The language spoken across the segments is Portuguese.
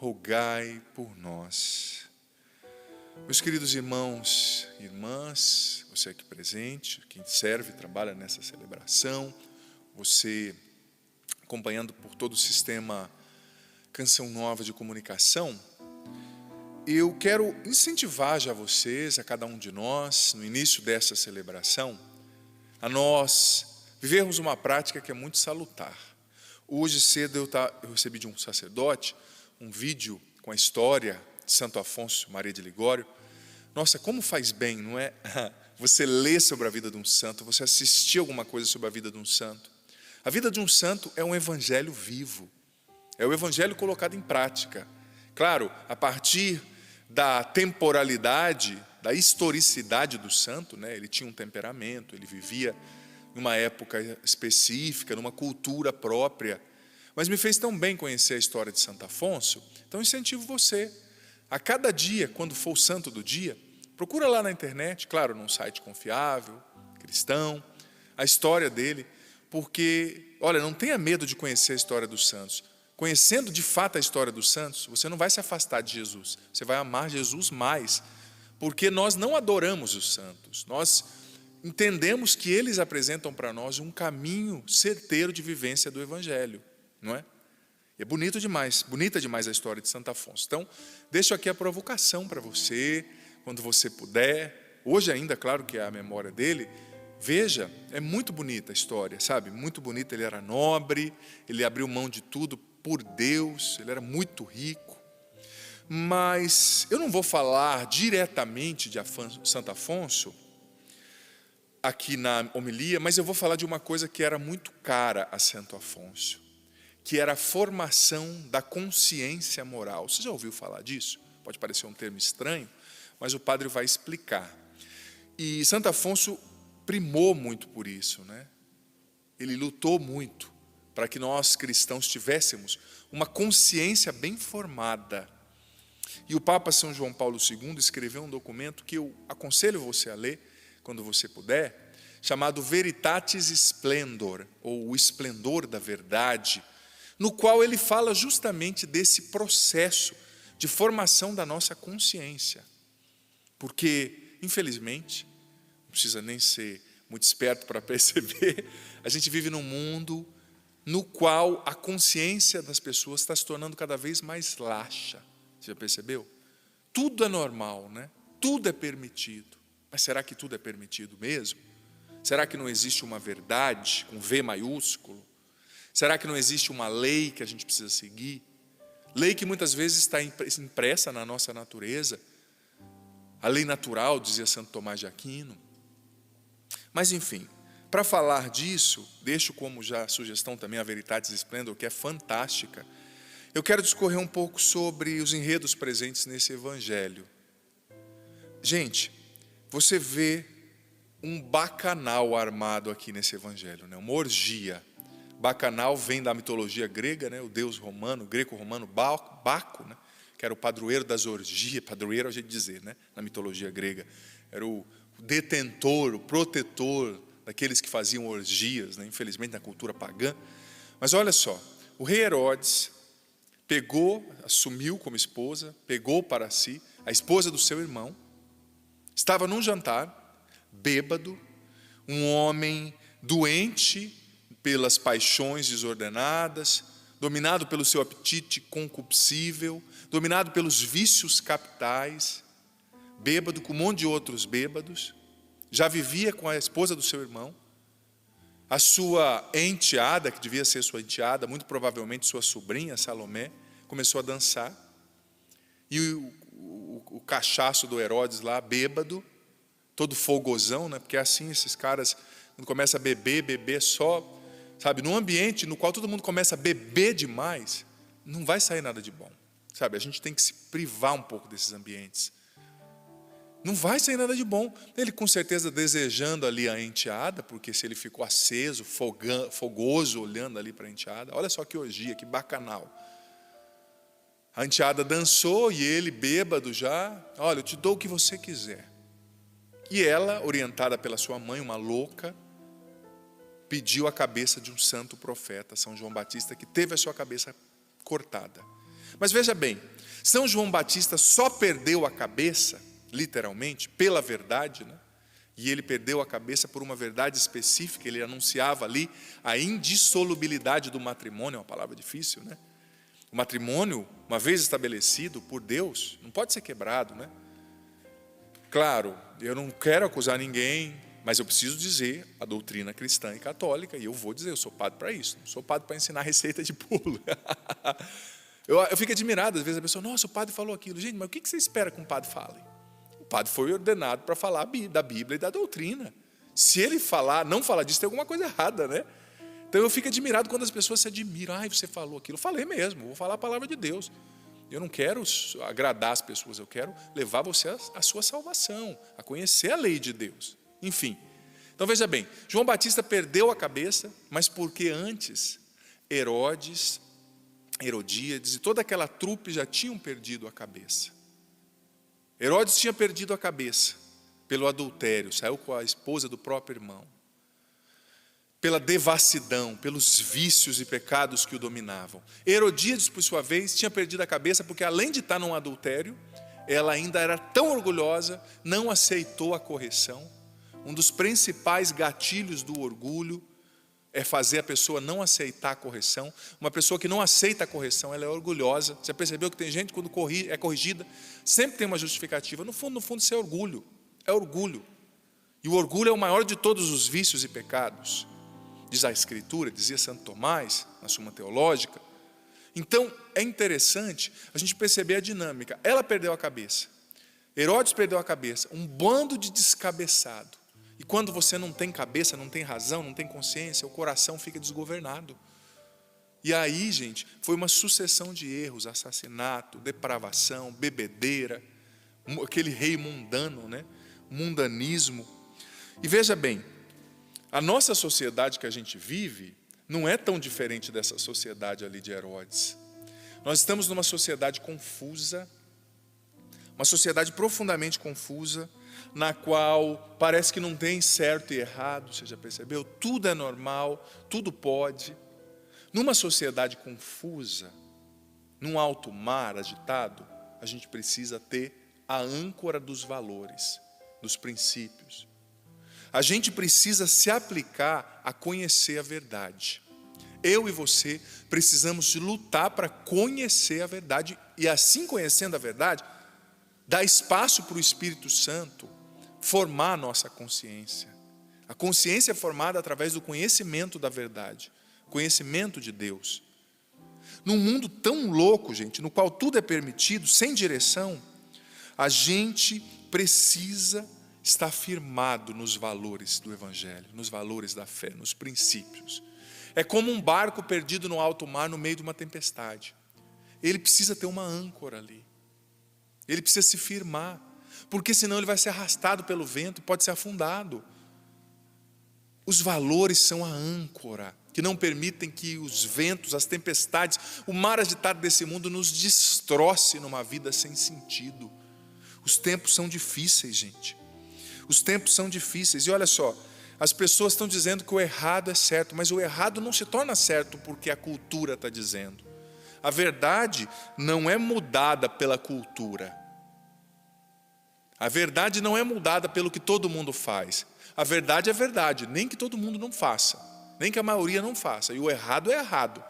rogai por nós. Meus queridos irmãos e irmãs, você aqui presente, quem serve e trabalha nessa celebração, você acompanhando por todo o sistema Canção Nova de comunicação, eu quero incentivar já vocês, a cada um de nós, no início dessa celebração, a nós vivermos uma prática que é muito salutar. Hoje cedo eu recebi de um sacerdote um vídeo com a história de Santo Afonso Maria de Ligório. Nossa, como faz bem, não é? Você ler sobre a vida de um santo, você assistir alguma coisa sobre a vida de um santo. A vida de um santo é um evangelho vivo, é o evangelho colocado em prática. Claro, a partir da temporalidade, da historicidade do santo, né? Ele tinha um temperamento, ele vivia em uma época específica, numa cultura própria. Mas me fez tão bem conhecer a história de Santo Afonso, então incentivo você, a cada dia, quando for o santo do dia, procura lá na internet, claro, num site confiável, cristão, a história dele, porque, olha, não tenha medo de conhecer a história dos santos. Conhecendo de fato a história dos santos, você não vai se afastar de Jesus, você vai amar Jesus mais, porque nós não adoramos os santos, nós entendemos que eles apresentam para nós um caminho certeiro de vivência do evangelho. Não é? E é bonita demais a história de Santo Afonso. Então, deixo aqui a provocação para você, quando você puder. Hoje ainda, claro que é a memória dele. Veja, é muito bonita a história, sabe? Muito bonita, ele era nobre, ele abriu mão de tudo por Deus, ele era muito rico. Mas eu não vou falar diretamente de Santo Afonso, aqui na homilia, mas eu vou falar de uma coisa que era muito cara a Santo Afonso, que era a formação da consciência moral. Você já ouviu falar disso? Pode parecer um termo estranho, mas o padre vai explicar. E Santo Afonso primou muito por isso, né? Ele lutou muito para que nós cristãos tivéssemos uma consciência bem formada. E o Papa São João Paulo II escreveu um documento que eu aconselho você a ler, quando você puder, chamado Veritatis Splendor, ou o esplendor da verdade, no qual ele fala justamente desse processo de formação da nossa consciência. Porque, infelizmente, não precisa nem ser muito esperto para perceber, a gente vive num mundo no qual a consciência das pessoas está se tornando cada vez mais laxa. Você já percebeu? Tudo é normal, né? Tudo é permitido. Mas será que tudo é permitido mesmo? Será que não existe uma verdade, com V maiúsculo? Será que não existe uma lei que a gente precisa seguir? Lei que muitas vezes está impressa na nossa natureza. A lei natural, dizia Santo Tomás de Aquino. Mas enfim, para falar disso, deixo como já sugestão também a Veritatis Splendor, que é fantástica. Eu quero discorrer um pouco sobre os enredos presentes nesse evangelho. Gente, você vê um bacanal armado aqui nesse evangelho, né? Uma orgia. Bacanal vem da mitologia grega, né? O deus romano, greco-romano Baco, né? Que era o padroeiro das orgias, padroeiro é o jeito de dizer, né? Na mitologia grega. Era o detentor, o protetor daqueles que faziam orgias, né? Infelizmente na cultura pagã. Mas olha só, o rei Herodes pegou, assumiu como esposa, pegou para si a esposa do seu irmão, estava num jantar, bêbado, um homem doente pelas paixões desordenadas, dominado pelo seu apetite concupiscível, dominado pelos vícios capitais, bêbado com um monte de outros bêbados, já vivia com a esposa do seu irmão, a sua enteada, que devia ser sua enteada, muito provavelmente sua sobrinha, Salomé, começou a dançar, e o cachaço do Herodes lá, bêbado, todo folgosão, né? Porque é assim, esses caras, quando começa a beber só, sabe, num ambiente no qual todo mundo começa a beber demais, não vai sair nada de bom, sabe, a gente tem que se privar um pouco desses ambientes, não vai sair nada de bom. Ele com certeza desejando ali a enteada, porque se ele ficou aceso, fogoso, olhando ali para a enteada, olha só que orgia, que bacanal. A enteada dançou e ele, bêbado já, olha, eu te dou o que você quiser. E ela, orientada pela sua mãe, uma louca, pediu a cabeça de um santo profeta, São João Batista, que teve a sua cabeça cortada. Mas veja bem, São João Batista só perdeu a cabeça, literalmente, pela verdade, né? E ele perdeu a cabeça por uma verdade específica. Ele anunciava ali a indissolubilidade do matrimônio, é uma palavra difícil, né? O matrimônio, uma vez estabelecido por Deus, não pode ser quebrado, né? Claro, eu não quero acusar ninguém, mas eu preciso dizer a doutrina cristã e católica, e eu vou dizer, eu sou padre para isso, não sou padre para ensinar receita de bolo. Eu fico admirado, às vezes a pessoa, nossa, o padre falou aquilo. Gente, mas o que você espera que um padre fale? O padre foi ordenado para falar da Bíblia e da doutrina. Se ele não falar disso, tem alguma coisa errada, né? Então eu fico admirado quando as pessoas se admiram. Ai, você falou aquilo. Eu falei mesmo, vou falar a palavra de Deus. Eu não quero agradar as pessoas, eu quero levar você à sua salvação, a conhecer a lei de Deus. Enfim, então veja bem, João Batista perdeu a cabeça, mas porque antes Herodes, Herodíades e toda aquela trupe já tinham perdido a cabeça. Herodes tinha perdido a cabeça pelo adultério, saiu com a esposa do próprio irmão, pela devassidão, pelos vícios e pecados que o dominavam. Herodíades, por sua vez, tinha perdido a cabeça porque, além de estar num adultério, ela ainda era tão orgulhosa, não aceitou a correção. Um dos principais gatilhos do orgulho é fazer a pessoa não aceitar a correção. Uma pessoa que não aceita a correção, ela é orgulhosa. Você percebeu que tem gente, quando é corrigida, sempre tem uma justificativa. No fundo, isso é orgulho. É orgulho. E o orgulho é o maior de todos os vícios e pecados. Diz a Escritura, dizia Santo Tomás, na Suma Teológica. Então, é interessante a gente perceber a dinâmica. Ela perdeu a cabeça. Herodes perdeu a cabeça. Um bando de descabeçado. E quando você não tem cabeça, não tem razão, não tem consciência, o coração fica desgovernado. E aí, gente, foi uma sucessão de erros, assassinato, depravação, bebedeira, aquele rei mundano, né? Mundanismo. E veja bem, a nossa sociedade que a gente vive não é tão diferente dessa sociedade ali de Herodes. Nós estamos numa sociedade confusa, uma sociedade profundamente confusa, na qual parece que não tem certo e errado, você já percebeu? Tudo é normal, tudo pode. Numa sociedade confusa, num alto mar agitado, a gente precisa ter a âncora dos valores, dos princípios. A gente precisa se aplicar a conhecer a verdade. Eu e você precisamos lutar para conhecer a verdade, e assim conhecendo a verdade, dar espaço para o Espírito Santo formar a nossa consciência. A consciência é formada através do conhecimento da verdade, conhecimento de Deus. Num mundo tão louco, gente, no qual tudo é permitido, sem direção, a gente precisa estar firmado nos valores do Evangelho, nos valores da fé, nos princípios. É como um barco perdido no alto mar, no meio de uma tempestade. Ele precisa ter uma âncora ali. Ele precisa se firmar, porque senão ele vai ser arrastado pelo vento e pode ser afundado. Os valores são a âncora, que não permitem que os ventos, as tempestades, o mar agitado desse mundo nos destroce numa vida sem sentido. Os tempos são difíceis, gente. Os tempos são difíceis. E olha só, as pessoas estão dizendo que o errado é certo, mas o errado não se torna certo porque a cultura está dizendo. A verdade não é mudada pela cultura. A verdade não é mudada pelo que todo mundo faz. A verdade é verdade, nem que todo mundo não faça, nem que a maioria não faça. E o errado é errado.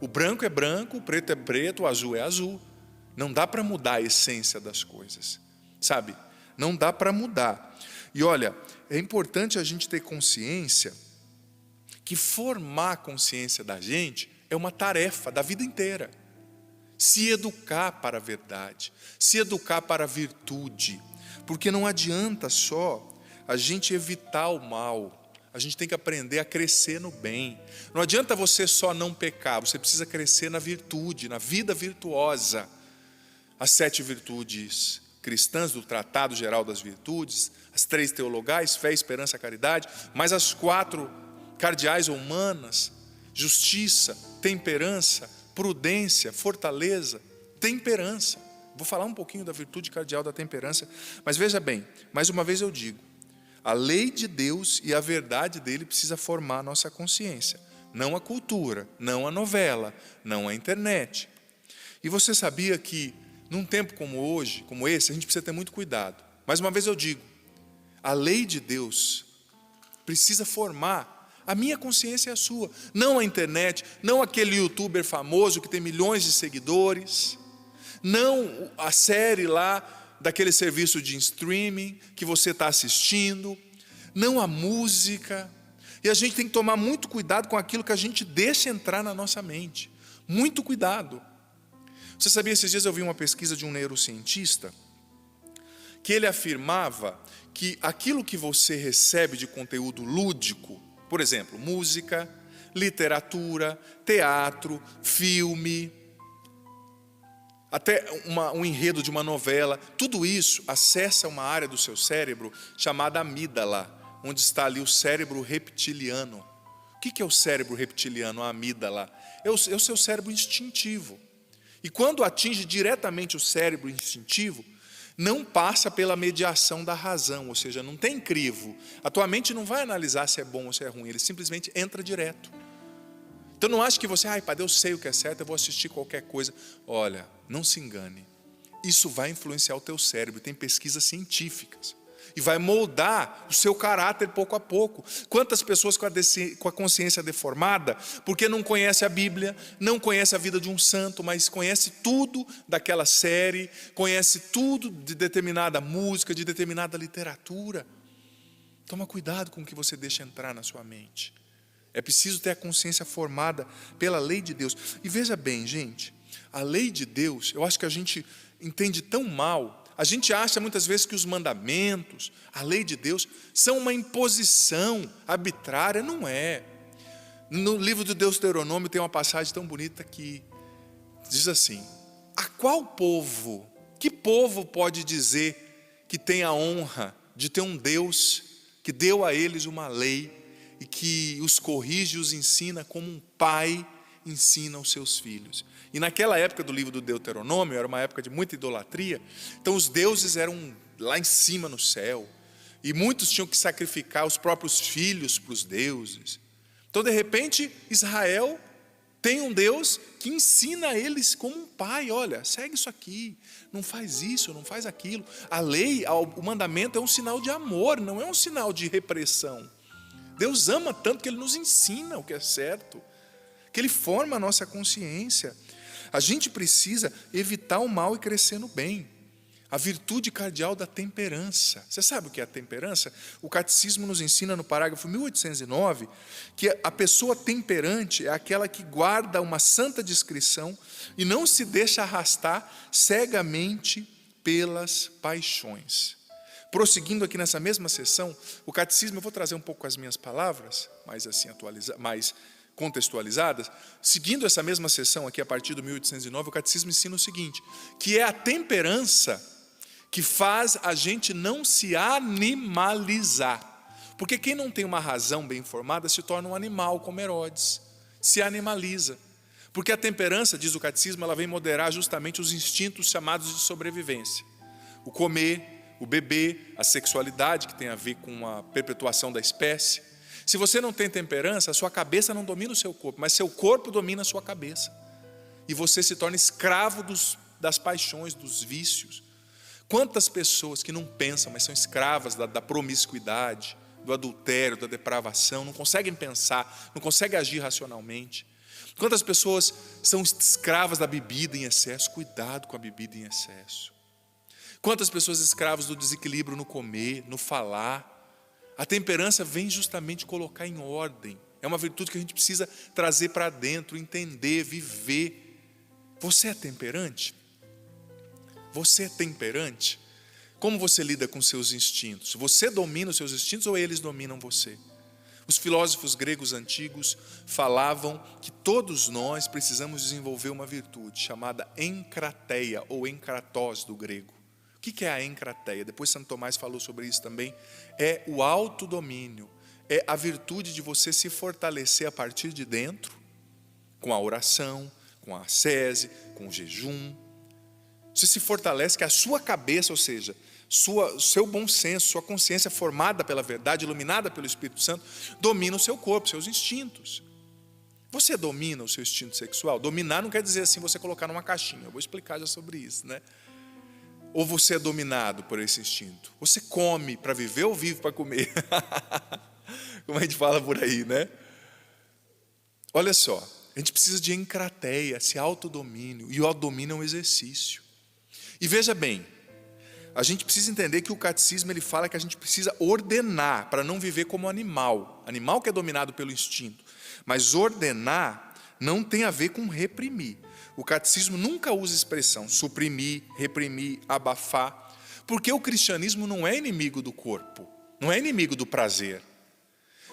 O branco é branco, o preto é preto, o azul é azul. Não dá para mudar a essência das coisas, sabe? Não dá para mudar. E olha, é importante a gente ter consciência que formar a consciência da gente é uma tarefa da vida inteira. Se educar para a verdade, se educar para a virtude. Porque não adianta só a gente evitar o mal, a gente tem que aprender a crescer no bem. Não adianta você só não pecar, você precisa crescer na virtude, na vida virtuosa. As 7 virtudes cristãs do Tratado Geral das Virtudes, as 3 teologais, fé, esperança, caridade, mais as 4 cardeais ou humanas, justiça, temperança, prudência, fortaleza, temperança. Vou falar um pouquinho da virtude cardeal da temperança, mas veja bem, mais uma vez eu digo, a lei de Deus e a verdade dele precisa formar a nossa consciência, não a cultura, não a novela, não a internet. E você sabia que num tempo como hoje, como esse, a gente precisa ter muito cuidado. Mais uma vez eu digo, a lei de Deus precisa formar a minha consciência e a sua. Não a internet, não aquele youtuber famoso que tem milhões de seguidores, não a série lá daquele serviço de streaming que você está assistindo, não a música. E a gente tem que tomar muito cuidado com aquilo que a gente deixa entrar na nossa mente. Muito cuidado. Você sabia, esses dias eu vi uma pesquisa de um neurocientista, que ele afirmava que aquilo que você recebe de conteúdo lúdico, por exemplo, música, literatura, teatro, filme, até um enredo de uma novela, tudo isso acessa uma área do seu cérebro chamada amígdala, onde está ali o cérebro reptiliano. O que é o cérebro reptiliano, a amígdala? É o seu cérebro instintivo. E quando atinge diretamente o cérebro instintivo, não passa pela mediação da razão, ou seja, não tem crivo. A tua mente não vai analisar se é bom ou se é ruim, ele simplesmente entra direto. Então não ache que você, padre, eu sei o que é certo, eu vou assistir qualquer coisa. Olha, não se engane. Isso vai influenciar o teu cérebro, tem pesquisas científicas. E vai moldar o seu caráter pouco a pouco. Quantas pessoas com a consciência deformada, porque não conhece a Bíblia, não conhece a vida de um santo, mas conhece tudo daquela série, conhece tudo de determinada música, de determinada literatura. Toma cuidado com o que você deixa entrar na sua mente. É preciso ter a consciência formada pela lei de Deus. E veja bem, gente, a lei de Deus, eu acho que a gente entende tão mal. A gente acha muitas vezes que os mandamentos, a lei de Deus, são uma imposição arbitrária. Não é. No livro do Deuteronômio tem uma passagem tão bonita que diz assim: a qual povo, que povo pode dizer que tem a honra de ter um Deus que deu a eles uma lei e que os corrige e os ensina como um pai ensina aos seus filhos? E naquela época do livro do Deuteronômio, era uma época de muita idolatria, então os deuses eram lá em cima no céu, e muitos tinham que sacrificar os próprios filhos para os deuses. Então de repente Israel tem um Deus que ensina a eles como um pai: olha, segue isso aqui, não faz isso, não faz aquilo. A lei, o mandamento é um sinal de amor, não é um sinal de repressão. Deus ama tanto que Ele nos ensina o que é certo, que Ele forma a nossa consciência. A gente precisa evitar o mal e crescer no bem. A virtude cardeal da temperança. Você sabe o que é a temperança? O catecismo nos ensina no parágrafo 1809 que a pessoa temperante é aquela que guarda uma santa discrição e não se deixa arrastar cegamente pelas paixões. Prosseguindo aqui nessa mesma sessão, o catecismo, eu vou trazer um pouco as minhas palavras, mais assim mais contextualizadas. Seguindo essa mesma sessão aqui a partir do 1809, o catecismo ensina o seguinte, que é a temperança que faz a gente não se animalizar. Porque quem não tem uma razão bem formada se torna um animal, como Herodes, se animaliza. Porque a temperança, diz o catecismo, ela vem moderar justamente os instintos chamados de sobrevivência. O comer, o beber, a sexualidade, que tem a ver com a perpetuação da espécie. Se você não tem temperança, a sua cabeça não domina o seu corpo, mas seu corpo domina a sua cabeça. E você se torna escravo das paixões, dos vícios. Quantas pessoas que não pensam, mas são escravas da promiscuidade, do adultério, da depravação, não conseguem pensar, não conseguem agir racionalmente. Quantas pessoas são escravas da bebida em excesso? Cuidado com a bebida em excesso. Quantas pessoas escravas do desequilíbrio no comer, no falar? A temperança vem justamente colocar em ordem. É uma virtude que a gente precisa trazer para dentro, entender, viver. Você é temperante? Você é temperante? Como você lida com seus instintos? Você domina os seus instintos ou eles dominam você? Os filósofos gregos antigos falavam que todos nós precisamos desenvolver uma virtude chamada encrateia ou enkratós do grego. O que é a encrateia? Depois Santo Tomás falou sobre isso também. É o autodomínio, é a virtude de você se fortalecer a partir de dentro, com a oração, com a ascese, com o jejum. Você se fortalece que a sua cabeça, ou seja, seu bom senso, sua consciência formada pela verdade, iluminada pelo Espírito Santo, domina o seu corpo, seus instintos. Você domina o seu instinto sexual? Dominar não quer dizer assim você colocar numa caixinha. Eu vou explicar já sobre isso, né? Ou você é dominado por esse instinto? Você come para viver ou vive para comer? Como a gente fala por aí, né? Olha só, a gente precisa de encrateia, esse autodomínio. E o autodomínio é um exercício. E veja bem, a gente precisa entender que o catecismo ele fala que a gente precisa ordenar para não viver como animal. Animal que é dominado pelo instinto. Mas ordenar não tem a ver com reprimir. O catecismo nunca usa a expressão suprimir, reprimir, abafar. Porque o cristianismo não é inimigo do corpo. Não é inimigo do prazer.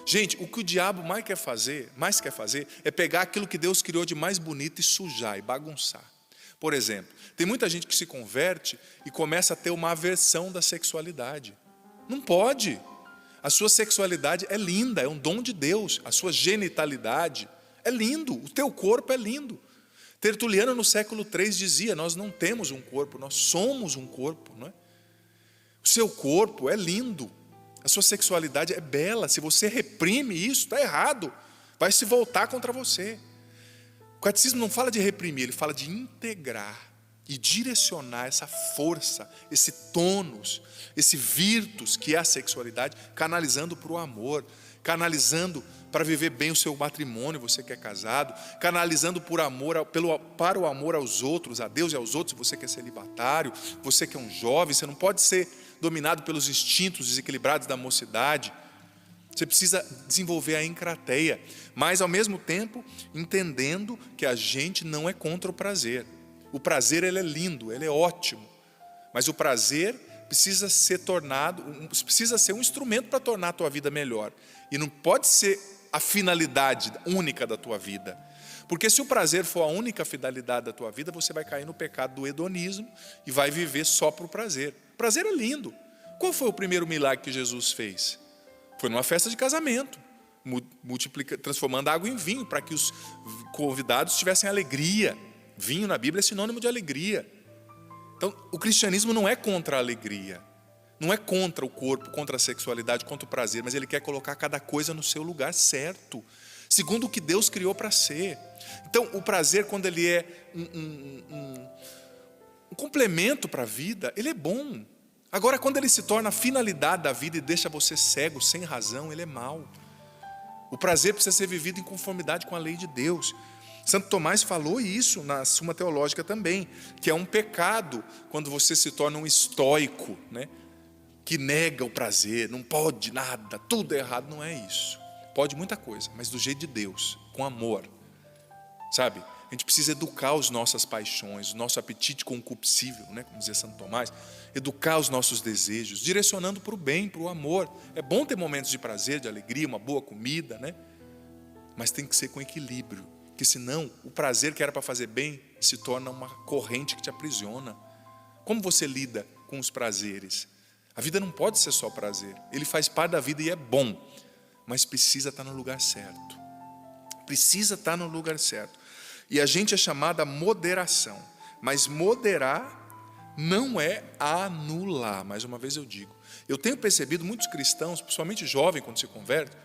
Gente, o que o diabo mais quer fazer é pegar aquilo que Deus criou de mais bonito e sujar e bagunçar. Por exemplo, tem muita gente que se converte e começa a ter uma aversão da sexualidade. Não pode. A sua sexualidade é linda, é um dom de Deus. A sua genitalidade é lindo, o teu corpo é lindo. Tertuliano no século III dizia, nós não temos um corpo, nós somos um corpo. Não é? O seu corpo é lindo, a sua sexualidade é bela. Se você reprime isso, está errado, vai se voltar contra você. O catecismo não fala de reprimir, ele fala de integrar e direcionar essa força, esse tônus, esse virtus que é a sexualidade, canalizando para o amor, canalizando para viver bem o seu matrimônio, você que é casado, canalizando para o amor aos outros, a Deus e aos outros, você que é celibatário, você que é um jovem, você não pode ser dominado pelos instintos desequilibrados da mocidade. Você precisa desenvolver a encrateia, mas ao mesmo tempo entendendo que a gente não é contra o prazer. O prazer ele é lindo, ele é ótimo, mas o prazer precisa ser um instrumento para tornar a tua vida melhor. E não pode ser a finalidade única da tua vida. Porque se o prazer for a única finalidade da tua vida, você vai cair no pecado do hedonismo e vai viver só para o prazer. O prazer é lindo. Qual foi o primeiro milagre que Jesus fez? Foi numa festa de casamento, transformando a água em vinho, para que os convidados tivessem alegria. Vinho na Bíblia é sinônimo de alegria. Então, o cristianismo não é contra a alegria, não é contra o corpo, contra a sexualidade, contra o prazer, mas ele quer colocar cada coisa no seu lugar certo, segundo o que Deus criou para ser. Então, o prazer, quando ele é um complemento para a vida, ele é bom. Agora, quando ele se torna a finalidade da vida e deixa você cego, sem razão, ele é mau. O prazer precisa ser vivido em conformidade com a lei de Deus. Santo Tomás falou isso na Suma Teológica também, que é um pecado quando você se torna um estoico, né? Que nega o prazer, não pode nada, tudo é errado. Não é isso. Pode muita coisa, mas do jeito de Deus, com amor. Sabe? A gente precisa educar as nossas paixões, o nosso apetite concupiscível, né? Como dizia Santo Tomás, educar os nossos desejos, direcionando para o bem, para o amor. É bom ter momentos de prazer, de alegria, uma boa comida, né? Mas tem que ser com equilíbrio, porque senão o prazer que era para fazer bem se torna uma corrente que te aprisiona. Como você lida com os prazeres? A vida não pode ser só prazer, ele faz parte da vida e é bom, mas precisa estar no lugar certo. Precisa estar no lugar certo. E a gente é chamado a moderação, mas moderar não é anular. Mais uma vez eu digo, eu tenho percebido muitos cristãos, principalmente jovem quando se converte,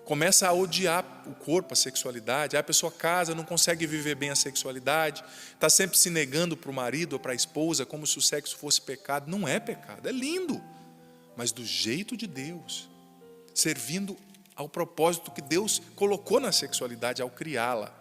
começa a odiar o corpo, a sexualidade. Aí a pessoa casa, não consegue viver bem a sexualidade, está sempre se negando para o marido ou para a esposa, como se o sexo fosse pecado. Não é pecado, é lindo, mas do jeito de Deus, servindo ao propósito que Deus colocou na sexualidade ao criá-la.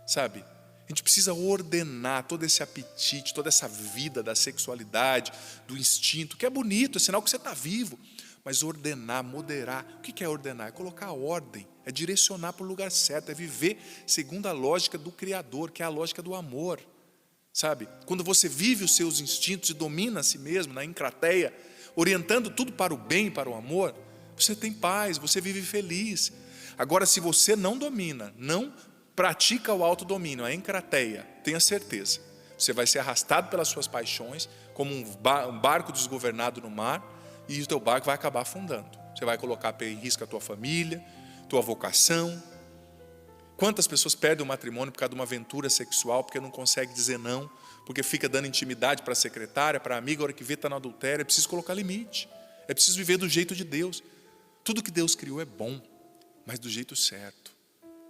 Sabe? A gente precisa ordenar todo esse apetite, toda essa vida da sexualidade, do instinto, que é bonito, é sinal que você está vivo. Mas ordenar, moderar. O que é ordenar? É colocar a ordem, é direcionar para o lugar certo, é viver segundo a lógica do Criador, que é a lógica do amor. Sabe? Quando você vive os seus instintos e domina a si mesmo, na encrateia, orientando tudo para o bem, para o amor, você tem paz, você vive feliz. Agora, se você não domina, não pratica o autodomínio, a encrateia, tenha certeza, você vai ser arrastado pelas suas paixões, como um barco desgovernado no mar, e o teu barco vai acabar afundando. Você vai colocar em risco a tua família, tua vocação. Quantas pessoas perdem o matrimônio por causa de uma aventura sexual, porque não consegue dizer não, porque fica dando intimidade para a secretária, para a amiga, a hora que vê está no adultério. É preciso colocar limite, é preciso viver do jeito de Deus. Tudo que Deus criou é bom, mas do jeito certo.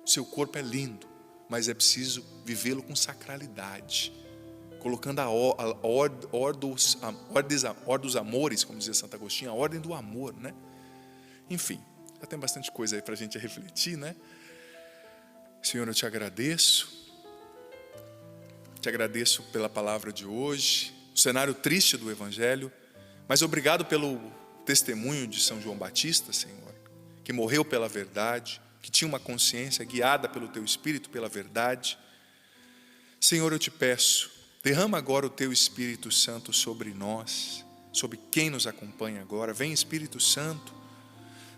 Seu corpo é lindo, mas é preciso vivê-lo com sacralidade, colocando a ordem dos amores, como dizia Santo Agostinho, a ordem do amor, né? Enfim, já tem bastante coisa aí para a gente refletir, né? Senhor, eu te agradeço pela palavra de hoje, o cenário triste do Evangelho, mas obrigado pelo testemunho de São João Batista, Senhor, que morreu pela verdade, que tinha uma consciência guiada pelo Teu Espírito, pela verdade. Senhor, eu te peço, derrama agora o Teu Espírito Santo sobre nós, sobre quem nos acompanha agora. Vem, Espírito Santo,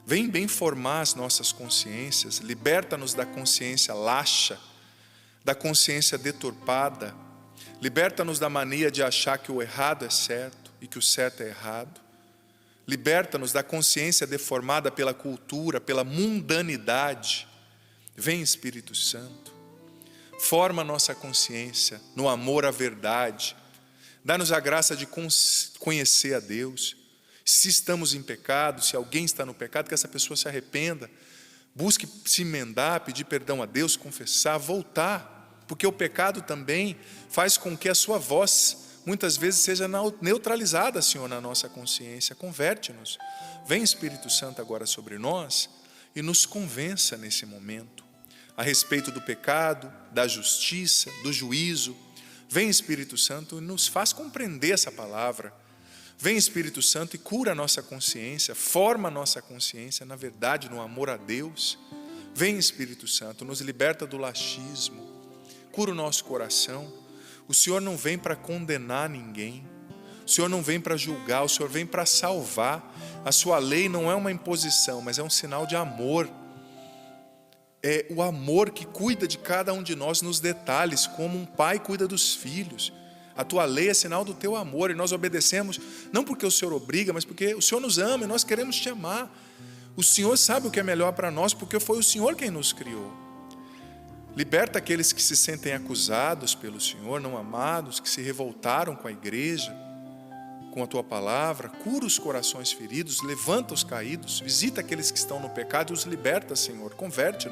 vem bem formar as nossas consciências, liberta-nos da consciência laxa, da consciência deturpada, liberta-nos da mania de achar que o errado é certo e que o certo é errado, liberta-nos da consciência deformada pela cultura, pela mundanidade. Vem, Espírito Santo, forma nossa consciência no amor à verdade, dá-nos a graça de conhecer a Deus. Se estamos em pecado, se alguém está no pecado, que essa pessoa se arrependa, busque se emendar, pedir perdão a Deus, confessar, voltar, porque o pecado também faz com que a sua voz muitas vezes seja neutralizada, Senhor, na nossa consciência. Converte-nos. Vem, Espírito Santo, agora sobre nós e nos convença nesse momento a respeito do pecado, da justiça, do juízo. Vem, Espírito Santo, e nos faz compreender essa palavra. Vem, Espírito Santo, e cura a nossa consciência, forma a nossa consciência, na verdade, no amor a Deus. Vem, Espírito Santo, nos liberta do laxismo, cura o nosso coração. O Senhor não vem para condenar ninguém, o Senhor não vem para julgar, o Senhor vem para salvar. A sua lei não é uma imposição, mas é um sinal de amor. É o amor que cuida de cada um de nós nos detalhes, como um pai cuida dos filhos. A tua lei é sinal do teu amor, e nós obedecemos, não porque o Senhor obriga, mas porque o Senhor nos ama e nós queremos te amar. O Senhor sabe o que é melhor para nós, porque foi o Senhor quem nos criou. Liberta aqueles que se sentem acusados pelo Senhor, não amados, que se revoltaram com a igreja, com a tua palavra. Cura os corações feridos, levanta os caídos, visita aqueles que estão no pecado e os liberta, Senhor. Converte-nos.